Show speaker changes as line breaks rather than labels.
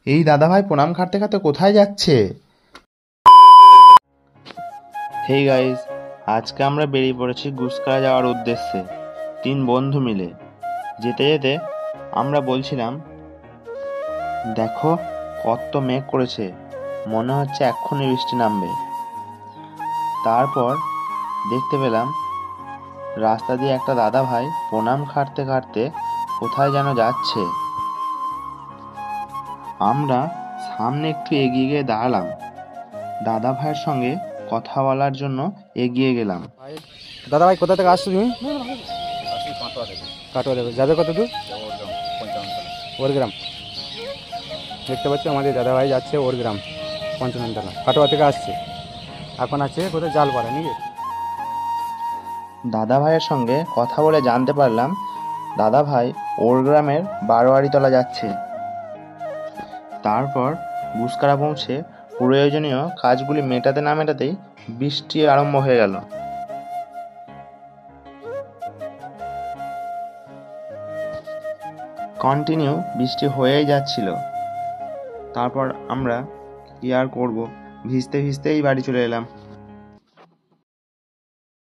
এই দাদাভাই প্রণাম খাটতে খাটতে কোথায় যাচ্ছে? হেই গাইস, আজকে আমরা বেরিয়ে পড়েছি গুসকারা যাওয়ার উদ্দেশ্যে 3 বন্ধু মিলে। যেতে যেতে আমরা বলছিলাম, দেখো কত মেঘ করেছে, মনে হচ্ছে এক্ষুনি বৃষ্টি নামবে। তারপর দেখতে পেলাম রাস্তা দিয়ে একটা দাদাভাই প্রণাম খাটতে খাটতে কোথায় যেন যাচ্ছে। আমরা সামনে একটু এগিয়ে গিয়ে দাঁড়ালাম, দাদা ভাইয়ের সঙ্গে কথা বলার জন্য এগিয়ে গেলাম।
দাদা ভাই কোথা থেকে আসছো তুমি? কাটোয়া থেকে। যাবে কত দূর? ওরগ্রাম। দেখতে পাচ্ছ আমাদের দাদা ভাই যাচ্ছে ওরগ্রাম পঞ্চনতলা, কাটোয়া থেকে আসছে। এখন আছে কোথায় জালপাড়া নাকি?
দাদা ভাইয়ের সঙ্গে কথা বলে জানতে পারলাম দাদা ভাই ওর গ্রামের বারোয়ারিতলা যাচ্ছে। তারপর গুসকারা পৌঁছে প্রয়োজনীয় কাজগুলি মেটাতে না মেটাতেই বৃষ্টি আরম্ভ হয়ে গেল। কন্টিনিউ বৃষ্টি হয়েই যাচ্ছিল। তারপর আমরা কি আর করব, ভিজতে ভিজতেই বাড়ি চলে এলাম।